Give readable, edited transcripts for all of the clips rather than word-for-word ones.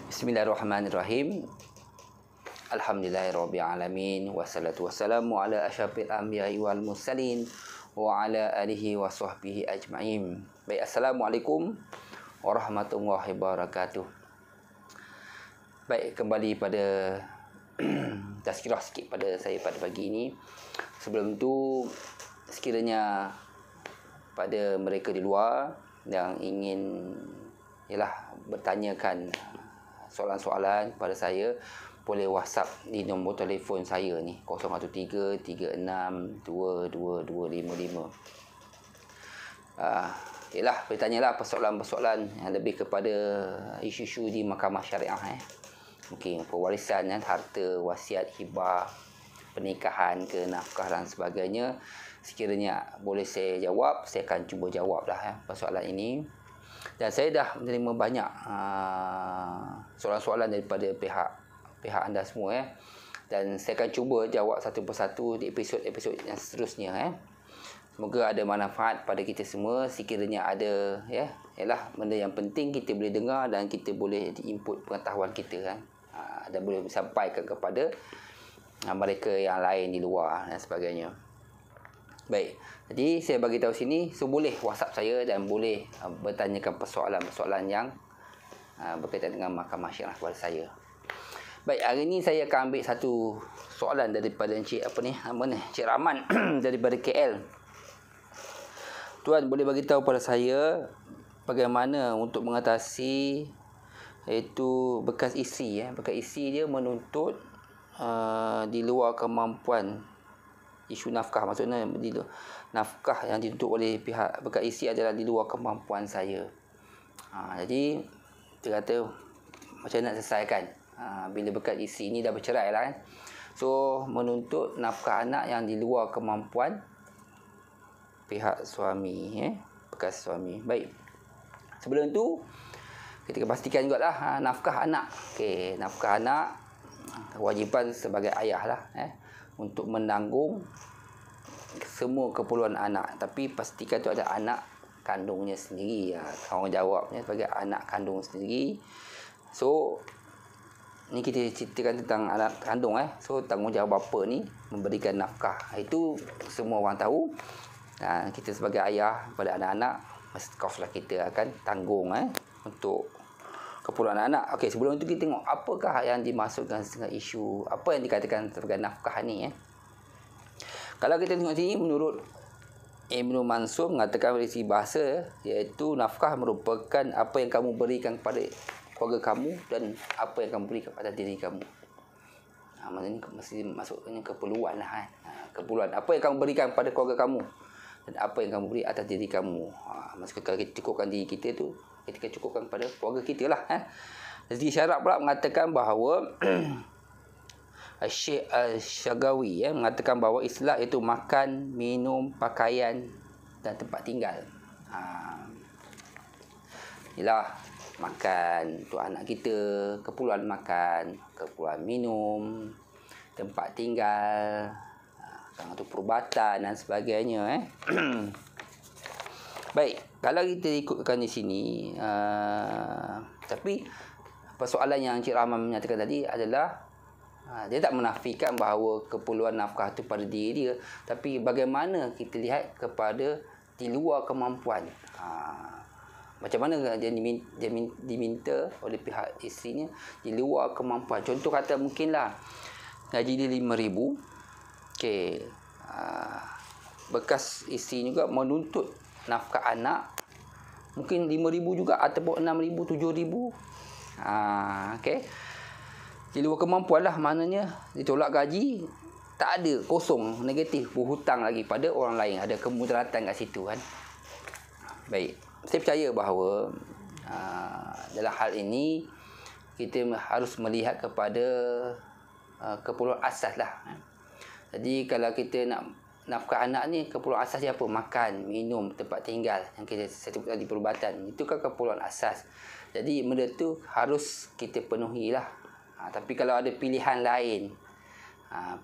Bismillahirrahmanirrahim. Alhamdulillahirrabbilalamin. Wassalatu wassalamu ala asyrafil anbiya'i wal mursalin wa ala alihi wa sahbihi ajma'in. Baik, Assalamualaikum warahmatullahi wabarakatuh. Baik, kembali pada tazkirah sikit pada saya pada pagi ini. Sebelum tu, sekiranya pada mereka di luar yang ingin bertanyakan soalan-soalan kepada saya, boleh WhatsApp di nombor telefon saya ni 013-362255. Boleh tanyalah persoalan-persoalan yang lebih kepada isu-isu di mahkamah syariah. Mungkin pewarisan, harta, wasiat, hibah, pernikahan ke, nafkah dan sebagainya. Sekiranya boleh saya jawab, saya akan cuba jawab persoalan ini. Dan saya dah menerima banyak soalan-soalan daripada pihak anda semua. Dan saya akan cuba jawab satu persatu di episod-episod yang seterusnya. Semoga ada manfaat pada kita semua. Sekiranya ada benda yang penting kita boleh dengar dan kita boleh input pengetahuan kita dan boleh sampaikan kepada mereka yang lain di luar dan sebagainya. Baik, jadi saya bagi tahu sini, so boleh WhatsApp saya dan boleh bertanyakan persoalan-persoalan yang berkaitan dengan mahkamah syariah kepada saya. Baik, hari ini saya akan ambil satu soalan daripada Encik Rahman daripada KL. Tuan boleh bagi tahu pada saya bagaimana untuk mengatasi iaitu bekas isi. Bekas isi dia menuntut di luar kemampuan. Isu nafkah, maksudnya nafkah yang dituntut oleh pihak bekas isi adalah di luar kemampuan saya. Jadi dia kata macam nak selesaikan bila bekas isi ni dah bercerai lah So menuntut nafkah anak yang di luar kemampuan pihak suami, bekas suami. Baik, sebelum tu kita pastikan jugalah nafkah anak. Okey, nafkah anak kewajipan sebagai ayah lah untuk menanggung semua keperluan anak. Tapi pastikan tu ada anak kandungnya sendiri. Tanggungjawabnya sebagai anak kandung sendiri. So ni kita ceritakan tentang anak kandung. So tanggungjawab bapa ni memberikan nafkah. Itu semua orang tahu. Dan kita sebagai ayah pada anak-anak, mesti kita akan tanggung untuk keperluan anak. Okey, sebelum itu kita tengok apakah yang dimaksudkan dengan isu apa yang dikatakan sebagai nafkah ni. Kalau kita tengok sini, menurut Ibnu Mansur mengatakan dari segi bahasa, iaitu nafkah merupakan apa yang kamu berikan kepada keluarga kamu dan apa yang kamu berikan kepada diri kamu. Maksudnya mesti maksudnya keperluan lah. Keperluan apa yang kamu berikan kepada keluarga kamu dan apa yang kamu beri atas diri kamu. Maksudnya kalau kita cukupkan diri kita tu, kita cukupkan kepada keluarga kita lah. Jadi syarat pula mengatakan bahawa Syekh Al-Syagawi mengatakan bahawa Islam itu makan, minum, pakaian dan tempat tinggal. Inilah makan untuk anak kita, keperluan makan, keperluan minum, tempat tinggal, untuk perubatan dan sebagainya. Baik, kalau kita ikutkan di sini, tapi persoalan yang Encik Rahman menyatakan tadi adalah dia tak menafikan bahawa keperluan nafkah itu pada diri dia, tapi bagaimana kita lihat kepada di luar kemampuan. Macam mana dia diminta oleh pihak isterinya di luar kemampuan. Contoh kata mungkinlah gaji dia 5,000. Okey, bekas isteri juga menuntut nafkah anak mungkin 5,000 juga ataupun 6,000, 7,000. Okey. Di luar kemampuan lah, maknanya ditolak gaji, tak ada, kosong, negatif, berhutang lagi pada orang lain, ada kemudaratan kat situ kan. Baik, saya percaya bahawa dalam hal ini kita harus melihat kepada keperluan asas lah. Jadi kalau kita nak nafkah anak ni, keperluan asas dia apa? Makan, minum, tempat tinggal, yang saya sebut tadi perubatan. Itu kan keperluan asas. Jadi benda tu harus kita penuhi lah. Tapi kalau ada pilihan lain,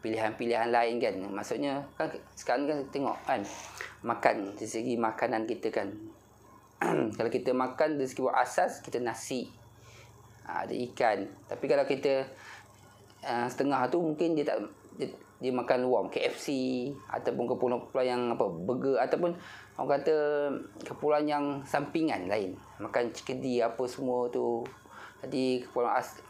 pilihan-pilihan lain kan, maksudnya kan sekarang kan tengok kan, makan dari segi makanan kita kan. Kalau kita makan dari segi asas, kita nasi, Ada ikan. Tapi kalau kita setengah tu mungkin dia tak dia makan luar, KFC ataupun kepulauan yang burger, ataupun orang kata kepulauan yang sampingan lain, makan chickadee apa semua tu. Jadi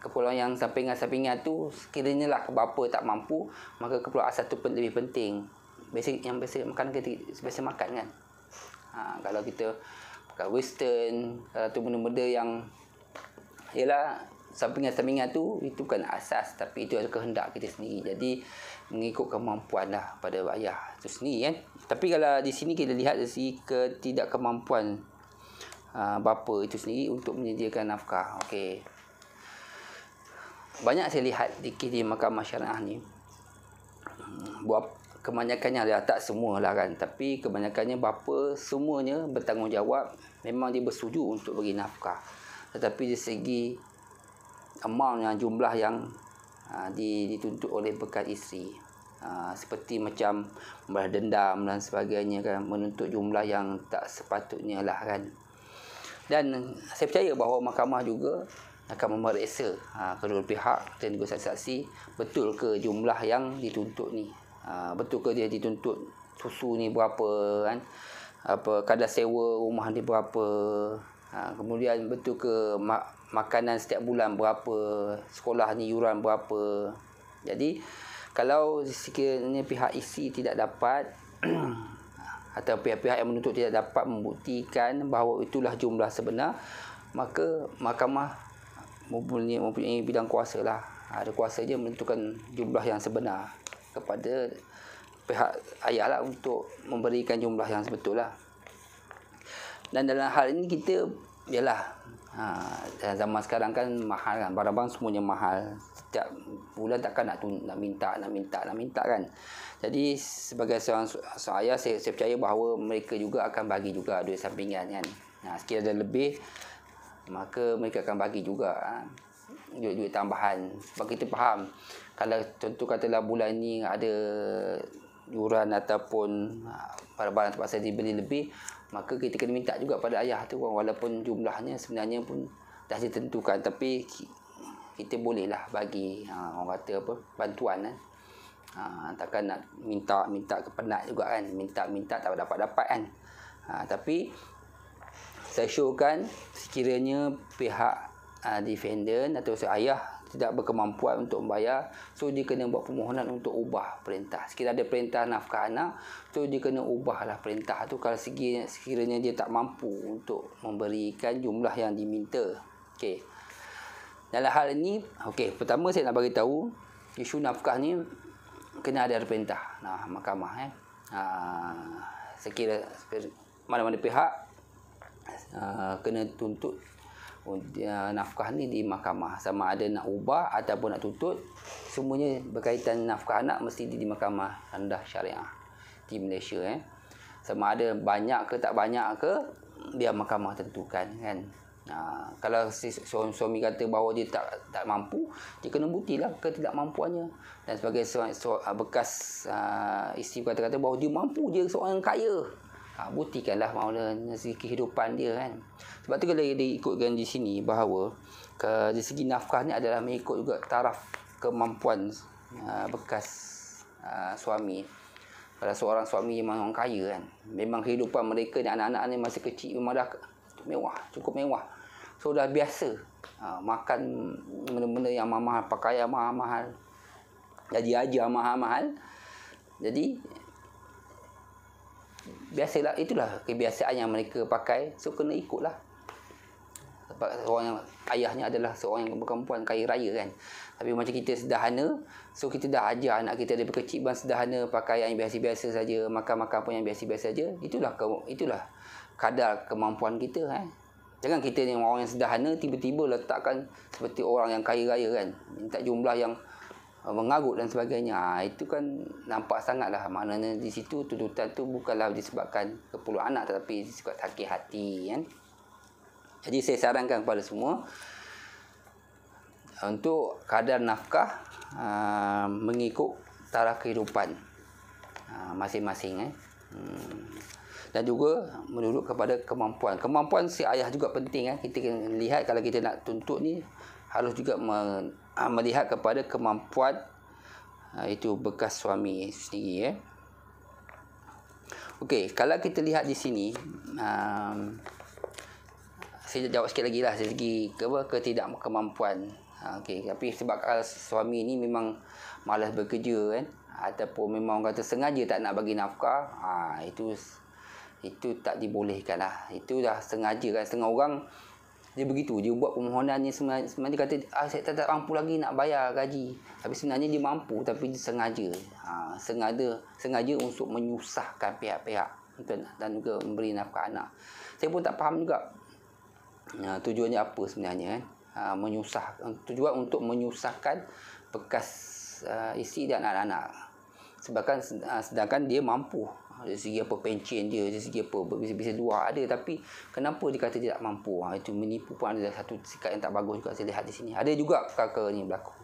kepulauan yang sampingan tu sekiranya lah bapa tak mampu, maka kepulauan asal tu lebih penting. Biasa makan kita biasa makan kan. Kalau kita makan western, kalau tu benda-benda yang ialah sampingan-sampingan tu, itu bukan asas, tapi itu adalah kehendak kita sendiri. Jadi mengikut kemampuan lah pada ayah itu sendiri kan. Tapi kalau di sini kita lihat dari segi ketidakkemampuan bapa itu sendiri untuk menyediakan nafkah. Okey. Banyak saya lihat di mahkamah syariah ni, buat kebanyakannya adalah, tak semualah kan, tapi kebanyakannya bapa semuanya bertanggungjawab, memang dia bersetuju untuk bagi nafkah. Tetapi dari segi amount yang jumlah yang dituntut oleh bekas isteri, seperti macam membalas dendam dan sebagainya kan, menuntut jumlah yang tak sepatutnya lah kan. Dan saya percaya bahawa mahkamah juga akan memeriksa kedua pihak dan juga saksi-saksi, betul ke jumlah yang dituntut ni, betul ke dia dituntut susu ni berapa kan, kadar sewa rumah ni berapa, kemudian betul ke makanan setiap bulan berapa, sekolah ni yuran berapa. Jadi kalau sekiranya pihak isteri tidak dapat atau pihak-pihak yang menuntut tidak dapat membuktikan bahawa itulah jumlah sebenar, maka mahkamah mempunyai bidang kuasa lah. Ada kuasa je menentukan jumlah yang sebenar kepada pihak ayah lah, untuk memberikan jumlah yang sebetul lah. Dan dalam hal ini kita, yalah, dalam zaman sekarang kan mahal kan, barang-barang semuanya mahal. Setiap bulan takkan nak minta kan. Jadi sebagai seorang ayah, saya percaya bahawa mereka juga akan bagi juga duit sampingan kan. Sekiranya ada lebih, maka mereka akan bagi juga duit tambahan. Sebab kita faham, kalau contoh katalah bulan ni ada yuran ataupun barang-barang terpaksa dibeli lebih, maka kita kena minta juga pada ayah tu, walaupun jumlahnya sebenarnya pun dah ditentukan, tapi kita bolehlah bagi orang kata bantuan kan. Takkan nak minta kepenat juga kan, minta tak dapat kan. Tapi saya syorkan sekiranya pihak defendant atau ayah tidak berkemampuan untuk membayar, so dia kena buat permohonan untuk ubah perintah. Sekiranya ada perintah nafkah anak, so dia kena ubahlah perintah tu kalau sekiranya dia tak mampu untuk memberikan jumlah yang diminta. Okey. Dalam hal ini, pertama saya nak bagi tahu isu nafkah ni kena ada perintah mahkamah saya kira mana-mana pihak kena tuntut nafkah ni di mahkamah, sama ada nak ubah ataupun nak tuntut, semuanya berkaitan nafkah anak mesti di mahkamah rendah syariah di Malaysia sama ada banyak ke tak banyak ke, biar mahkamah tentukan kan. Kalau si suami kata bahawa dia tak mampu, dia kena buktilah ketidakmampuannya. Dan sebagai bekas isteri kata-kata bahawa dia mampu, dia seorang yang kaya, buktikanlah makna segi kehidupan dia kan. Sebab tu kalau dia ikutkan di sini bahawa dari segi nafkah ni adalah mengikut juga taraf kemampuan bekas suami. Kalau seorang suami memang orang kaya kan, memang kehidupan mereka ni, anak-anak ni masih kecil memang dah mewah, cukup mewah. So dah biasa makan benda-benda yang mahal, pakaian mahal-mahal, haji-haji mahal-mahal. Jadi biasalah, itulah kebiasaan yang mereka pakai, so kena ikutlah. Sebab seorang yang ayahnya adalah seorang yang berkemampuan kaya raya kan. Tapi macam kita sederhana, so kita dah ajar anak kita daripada kecil bang sederhana, pakaian yang biasa-biasa saja, makan-makan pun yang biasa-biasa saja. Itulah kadar kemampuan kita kan. Jangan kita ni orang yang sederhana tiba-tiba letakkan seperti orang yang kaya raya kan, minta jumlah yang mengarut dan sebagainya. Itu kan nampak sangatlah, maknanya di situ tuntutan tu bukanlah disebabkan keperluan anak, tetapi disebabkan sakit hati kan. Jadi saya sarankan kepada semua untuk kadar nafkah mengikut taraf kehidupan masing-masing dan juga menurut kepada kemampuan si ayah juga penting kan. Kita kena lihat kalau kita nak tuntut ni harus juga melihat kepada kemampuan itu bekas suami sendiri. Okey, kalau kita lihat di sini, saya jawab sikit lagi lah dari segi ketidakkemampuan. Okey, tapi sebab suami ni memang malas bekerja kan, ataupun memang orang kata sengaja tak nak bagi nafkah, itu tak dibolehkan lah. Itu dah sengaja kan. Setengah orang dia begitu, dia buat permohonan ni sebenarnya kata saya tak mampu lagi nak bayar gaji, tapi sebenarnya dia mampu, tapi dia sengaja sengaja untuk menyusahkan pihak-pihak dan juga memberi nafkah anak. Saya pun tak faham juga tujuannya apa sebenarnya kan. Tujuan untuk menyusahkan bekas isteri dan anak-anak, sedangkan dia mampu dari segi apa pencen dia, dari segi apa bisa dua ada, tapi kenapa dia kata dia tak mampu? Itu menipu pun adalah satu sikap yang tak bagus juga saya lihat di sini. Ada juga perkara ni berlaku.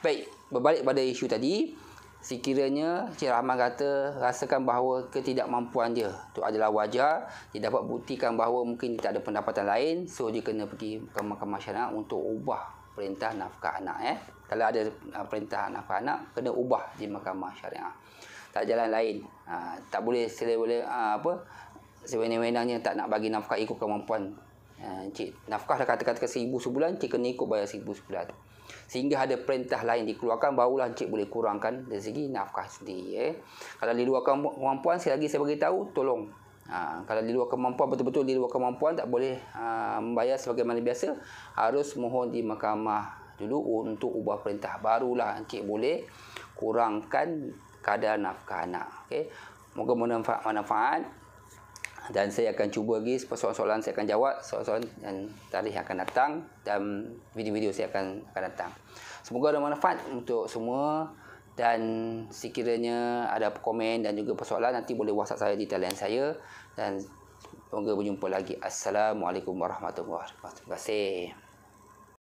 Baik, berbalik pada isu tadi, sekiranya Cik Rahman kata rasakan bahawa ketidakmampuan dia itu adalah wajar, dia dapat buktikan bahawa mungkin dia tak ada pendapatan lain, so dia kena pergi ke mahkamah syariah untuk ubah perintah nafkah anak. Kalau ada perintah nafkah anak, kena ubah di mahkamah syariah. Tak jalan lain. Tak boleh sewenang-wenangnya tak nak bagi nafkah ikut kemampuan. Cik, nafkah dah kata-kata 1,000 sebulan, cik kena ikut bayar 1,000 sebulan. Sehingga ada perintah lain dikeluarkan, barulah cik boleh kurangkan dari segi nafkah sendiri. Kalau di luar kemampuan, saya beritahu, tolong. Kalau di luar kemampuan, betul-betul di luar kemampuan, tak boleh membayar sebagaimana biasa, harus mohon di mahkamah dulu untuk ubah perintah. Barulah cik boleh kurangkan kadar nafkah anak. Okey, moga manfaat, dan saya akan cuba lagi soalan-soalan saya akan jawab, soalan-soalan dan tarikh yang akan datang, dan video-video saya akan datang. Semoga ada manfaat untuk semua, dan sekiranya ada komen dan juga persoalan, nanti boleh WhatsApp saya di talian saya, dan semoga berjumpa lagi. Assalamualaikum warahmatullahi wabarakatuh. Terima kasih.